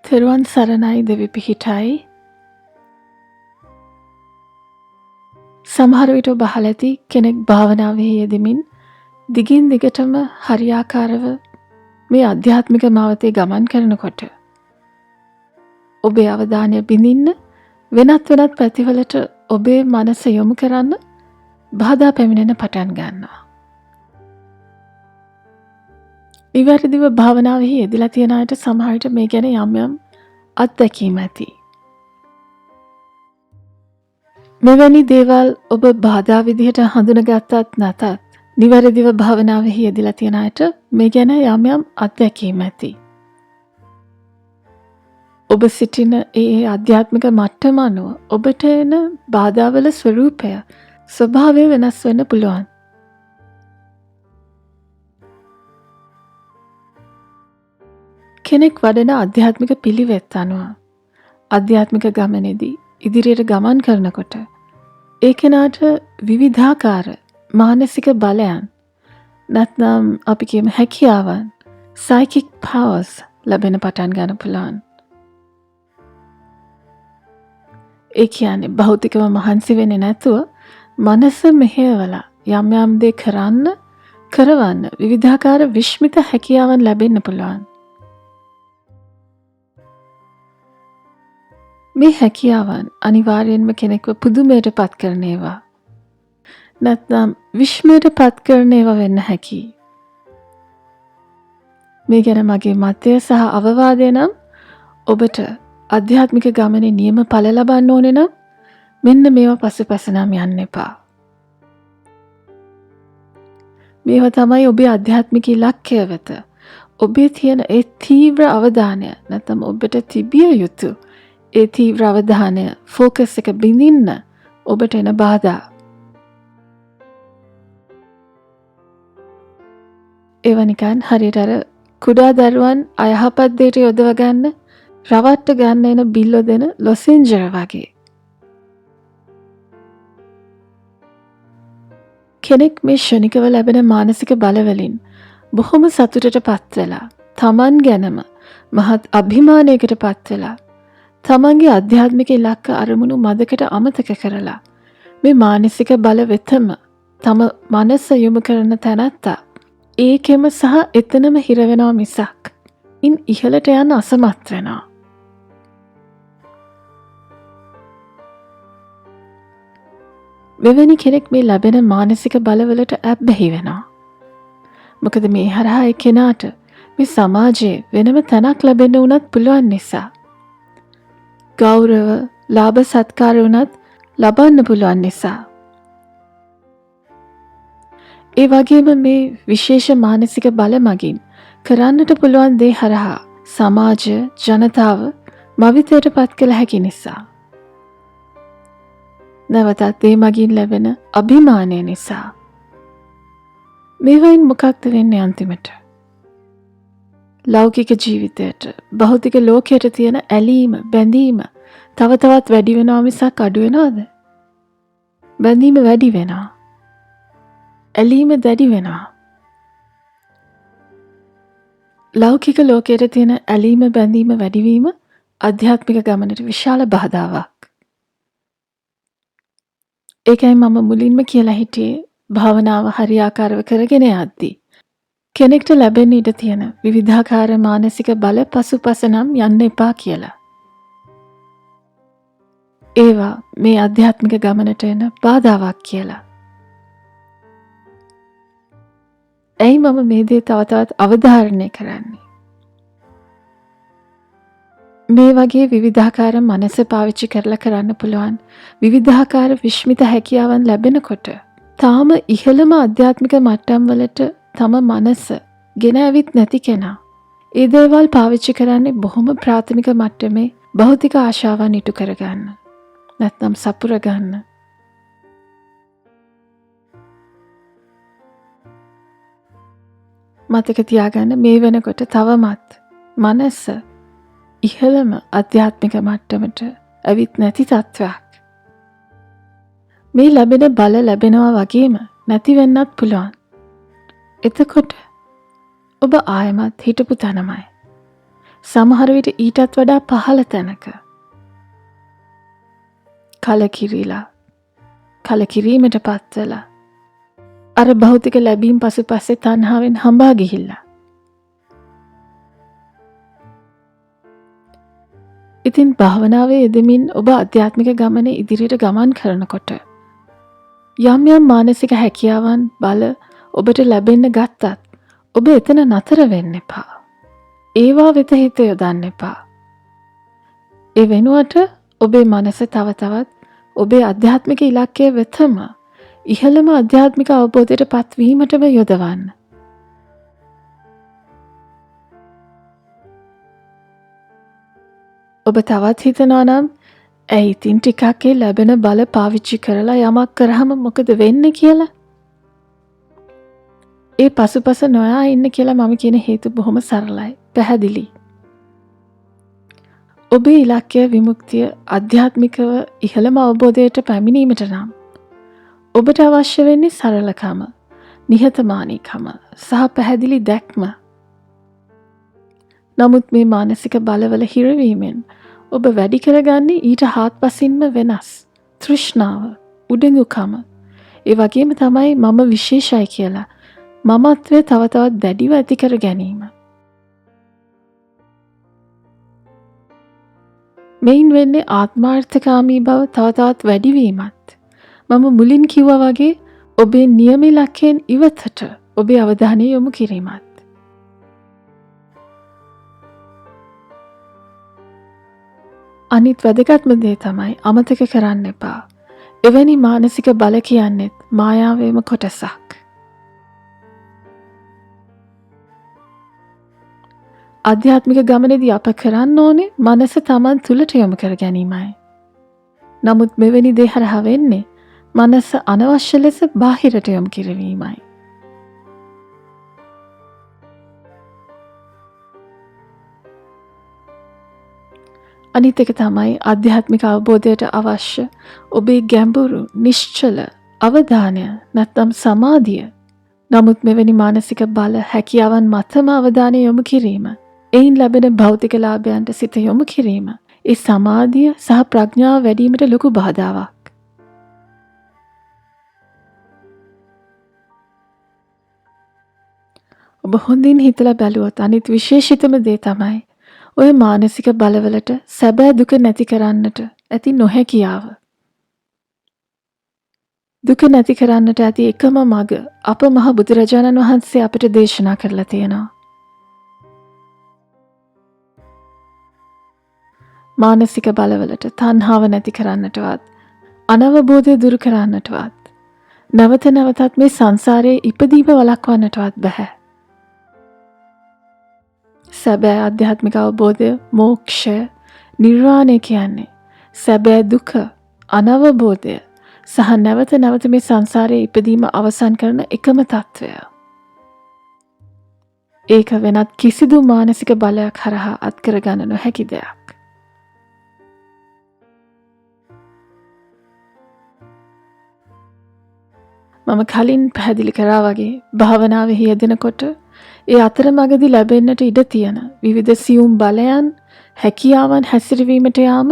තෙරුවන් සරණයි දෙවි පිහිටයි. සමහර විට ඔබ අහලා ඇති කෙනෙක් භාවනාවේ යෙදෙමින් දිගින් දිගටම හරියාකාරව මේ ආධ්‍යාත්මික මාවතේ ගමන් කරනකොට ඔබේ අවධානය බිඳින්න වෙනත් පැතිවලට ඔබේ මනස යොමු කරන්න බාධා පැමිණෙන පටන් ගන්නවා. නිවැරදිව භාවනාවේ යෙදලා තියෙන අයට සමහර විට මේ ගැන යම් අත්දැකීම් ඇති. මෙවැනි දේවල් ඔබ බාධා විදිහට හඳුනගත්තත් නැතත් නිවැරදිව භාවනාවේ යෙදලා තියෙන අයට මේ ගැන යම් අත්දැකීම් ඇති. ඔබ සිටින ඒ ආධ්‍යාත්මික මට්ටම අනුව ඔබට එන බාධාවල ස්වરૂපය ස්වභාවය වෙනස් වෙන්න පුළුවන්. කෙනෙක් වඩන ආධ්‍යාත්මික පිළිවෙත් අනුව ආධ්‍යාත්මික ගමනේදී ඉදිරියට ගමන් කරනකොට ඒ කෙනාට විවිධාකාර මානසික බලයන් නැත්නම් අපි කියමු හැකියාවන් psychic powers ලැබෙන පටන් ගන්න පුළුවන්. ඒ කියන්නේ භෞතිකව මහන්සි වෙන්නේ නැතුව මනස මෙහෙवला යම් දේ කරවන්න විවිධාකාර විශ්මිත හැකියාවන් ලැබෙන්න පුළුවන්. මේ හැකියාවන් අනිවාර්යෙන්ම කෙනෙක්ව පුදුමයට පත් කරන ඒවා. නැත්නම් විශ්මයට පත් කරන ඒවා වෙන්න හැකි. මේ ගැන මගේ මතය සහ අවවාදය නම් ඔබට ආධ්‍යාත්මික ගමනේ නියම ඵල ලබන්න ඕනේ නම් මෙන්න මේවා පසුපස නම් යන්න එපා. මේවා තමයි ඔබේ ආධ්‍යාත්මික ඉලක්කය වෙත ඔබේ තියෙන ඒ තීව්‍ර අවධානය නැත්නම් ඔබට තිබිය යුතු ඒ තීව්‍ර අවධානය ෆෝකස් එක බිඳින්න ඔබට එන බාධා. ඒවා නිකන් හරියට අර කුඩා දරුවන් අයහපත් දෙයට යොදව ගන්න රවට්ට ගන්න එන බිල්ලෝ දෙන ලොසෙන්ජර් වගේ. කෙනෙක් මේ ෂණිකව ලැබෙන මානසික බලවලින් බොහොම සතුටට පත් වෙලා තමන් ගැනම මහත් අභිමානයකට පත් වෙලා තමන්ගේ ආධ්‍යාත්මික ඉලක්ක අරමුණු මදකට අමතක කරලා මේ මානසික බල වෙතම තම මනස යොමු කරන තැනත්තා ඒකෙම සහ එතනම හිර වෙනවා මිසක් ඉන් ඉහළට යන්න අසමත් වෙනවා. මෙවැනි කෙනෙක් මේ ලැබෙන මානසික බලවලට ඇබ්බැහි වෙනවා. මොකද මේ හරහා ඒ කෙනාට මේ සමාජයේ වෙනම තැනක් ලැබෙන්න උනත් පුළුවන් නිසා. ගෞරව, ලාභ සත්කාර උනත් ලබන්න පුළුවන් නිසා. ඒ වගේම මේ විශේෂ මානසික බල මගින් කරන්නට පුළුවන් දේ හරහා සමාජ ජනතාව මවිතයට පත් කළ හැකි නිසා. නැවතත් ඒ මගින් ලැබෙන අභිමානය නිසා. මේවයින් මොකක්ද වෙන්නේ අන්තිමට? ලෞකික ජීවිතයට භෞතික ලෝකයට තියෙන ඇලීම බැඳීම තව තවත් වැඩි වෙනවා මිසක් අඩු වෙනවද? බැඳීම වැඩි වෙනවා. ඇලීම දැඩි වෙනවා. ලෞකික ලෝකයට තියෙන ඇලීම බැඳීම වැඩිවීම ආධ්‍යාත්මික ගමනට විශාල බාධාවක්. ඒකයි මම මුලින්ම කියලා හිටියේ භාවනාව හරියාකාරව කරගෙන යද්දී කෙනෙක්ට ලැබෙන්න ඉඩ තියෙන විවිධාකාර මානසික බල පසුපස නම් යන්න එපා කියලා. ඒවා මේ ආධ්‍යාත්මික ගමනට එන බාධාවක් කියලා. ඇයි මම මේ දේ තව තවත් අවධාරණය කරන්නේ? මේ වගේ විවිධාකාර මනස පාවිච්චි කරලා කරන්න පුළුවන් විවිධාකාර විශ්මිත හැකියාවන් ලැබෙනකොට තාම ඉහළම ආධ්‍යාත්මික මට්ටම් වලට තම මනස ගෙන ඇවිත් නැති කෙනා ඒ දේවල් පාවිච්චි කරන්නේ බොහොම ප්‍රාථමික මට්ටමේ භෞතික ආශාවන් ඉටු කරගන්න නැත්නම් සපුර ගන්න. මතක තියාගන්න මේ වෙනකොට තවමත් මනස ඉහළම ආධ්‍යාත්මික මට්ටමට ඇවිත් නැති තත්ත්වයක්. මේ ලැබෙන බල ලැබෙනවා වගේම නැති වෙන්නත් පුළුවන්. එතකොට ඔබ ආයමත් හිටපු තැනමයි. සමහර විට ඊටත් වඩා පහළ තැනක කලකිරීමට පත්වලා අර භෞතික ලැබීම් පසුපස්සේ තණ්හාවෙන් හඹා ගිහිල්ලා. ඉතින් භාවනාවේ යෙදමින් ඔබ ආධ්‍යාත්මික ගමනේ ඉදිරියට ගමන් කරනකොට යම් යම් මානසික හැකියාවන් බල ඔබට ලැබෙන්න ගත්තත් ඔබ එතන නතර වෙන්න එපා. ඒවා වෙත හිත යොදන්න එපා. ඒ වෙනුවට ඔබේ මනස තව තවත් ඔබේ ආධ්‍යාත්මික ඉලක්කය වෙතම ඉහළම ආධ්‍යාත්මික අවබෝධයට පත්වීමටම යොදවන්න. ඔබ තවත් හිතනවා නම් ඇයි ඉතින් ටිකක් ලැබෙන බල පාවිච්චි කරලා යමක් කරාම මොකද වෙන්නේ කියලා? ඒ පසුපස නොයා ඉන්න කියලා මම කියන හේතු බොහොම සරලයි, පැහැදිලි. ඔබේ ඉලක්කය විමුක්තිය ආධ්‍යාත්මිකව ඉහළම අවබෝධයට පැමිණීමට නම් ඔබට අවශ්‍ය වෙන්නේ සරලකම, නිහතමානීකම සහ පැහැදිලි දැක්ම. නමුත් මේ මානසික බලවල හිරවීමෙන් ඔබ වැඩි කරගන්නේ ඊට හාත්පසින්ම වෙනස් තෘෂ්ණාව, උඩඟුකම. ඒ වගේම තමයි මම විශේෂයි කියලා මමත්වය තව තවත් දැඩිව ඇති කර ගැනීම. මෙයින් වෙන්නේ ආත්මාර්ථකාමී බව තව තවත් වැඩිවීමත්. මම මුලින් කිව්වා වගේ ඔබේ නියම ඉලක්කයෙන් ඉවතට ඔබේ අවධානය යොමු කිරීමත්. අනිත් වැදගත්ම දේ තමයි අමතක කරන්න එපා. එවැනි මානසික බල කියන්නේත් මායාවේම කොටසක්. ආධ්‍යාත්මික ගමනේදී අප කරන්න ඕනේ මනස Taman තුලට යොමු කර ගැනීමයි. නමුත් මෙවැනි දේ හරහා වෙන්නේ මනස අනවශ්‍ය ලෙස බාහිරට යොමු කිරීමයි. අනිත් එක තමයි ආධ්‍යාත්මික අවබෝධයට අවශ්‍ය ඔබේ ගැඹුරු නිශ්චල අවධානය නැත්නම් සමාධිය. නමුත් මෙවැනි මානසික බල හැකියාවන් මතම අවධානය යොමු කිරීම, එයින් ලැබෙන භෞතික ලාභයන්ට සිත යොමු කිරීම, ඒ සමාධිය සහ ප්‍රඥාව වැඩිවීමට ලොකු බාධාවක්. ඔබ හොඳින් හිතලා බැලුවොත් අනිත් විශේෂිතම දේ තමයි ඔය මානසික බලවලට සැබෑ දුක නැති කරන්නට ඇති නොහැකියාව. දුක නැති කරන්නට ඇති එකම මඟ අප මහ බුදුරජාණන් වහන්සේ අපට දේශනා කරලා තියෙනවා. මානසික බලවලට තණ්හාව නැති කරන්නටවත්, අනවබෝධය දුරු කරන්නටවත්, නැවත නැවතත් මේ සංසාරයේ ඉපදීම වළක්වන්නටවත් බෑ. සැබෑ ආධ්‍යාත්මික අවබෝධය, මෝක්ෂය, නිර්වාණය කියන්නේ සැබෑ දුක, අනවබෝධය සහ නැවත නැවත මේ සංසාරයේ ඉපදීම අවසන් කරන එකම తත්වය. ඒක වෙනත් කිසිදු මානසික බලයක් හරහා අත්කරගන්න නොහැකි දෙයක්. මම කලින් පැහැදිලි කරා වගේ භාවනාවේ යෙදෙනකොට ඒ අතරමඟදී ලැබෙන්නට ඉඩ තියෙන විවිධ සියුම් බලයන්, හැකියාවන් හැසිරවීමට යාම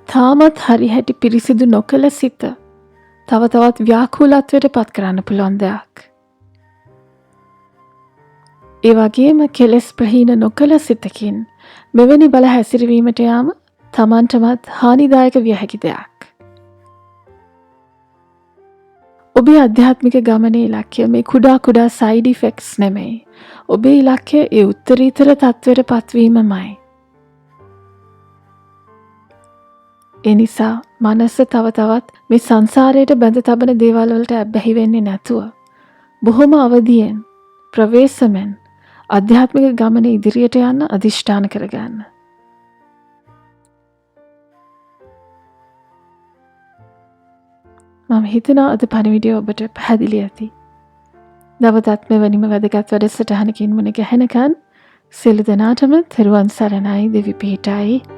තාමත් හරිහැටි පිරිසිදු නොකළ සිත තව තවත් ව්‍යාකූලත්වයට පත් කරන්න පුළුවන් දෙයක්. ඒ වගේම කෙලෙස් ප්‍රහීන නොකළ සිතකින් මෙවැනි බල හැසිරවීමට යාම තමන්ටමත් හානිදායක විය හැකි දෙයක්. ඔබේ ආධ්‍යාත්මික ගමනේ ඉලක්කය මේ කුඩා කුඩා සයිඩ් ඉෆෙක්ට්ස් නෙමෙයි. ඔබේ ඉලක්කය ඒ උත්තරීතර තත්ත්වයට පත්වීමමයි. ඒ නිසා මනස තව තවත් මේ සංසාරයට බැඳ තබන දේවල් වලට ඇබ්බැහි වෙන්නේ නැතුව බොහොම අවදියෙන්, ප්‍රවේශමෙන් ආධ්‍යාත්මික ගමනේ ඉදිරියට යන්න අදිෂ්ඨාන කරගන්න. මම හිතනවා අද පණිවිඩය ඔබට පැහැදිලි ඇති. නැවතත් මෙවැනිම වැදගත් වැඩසටහනකින් මුණ ගැහෙනකන් සියලු දෙනාටම තෙරුවන් සරණයි, දෙවි පිහිටයි.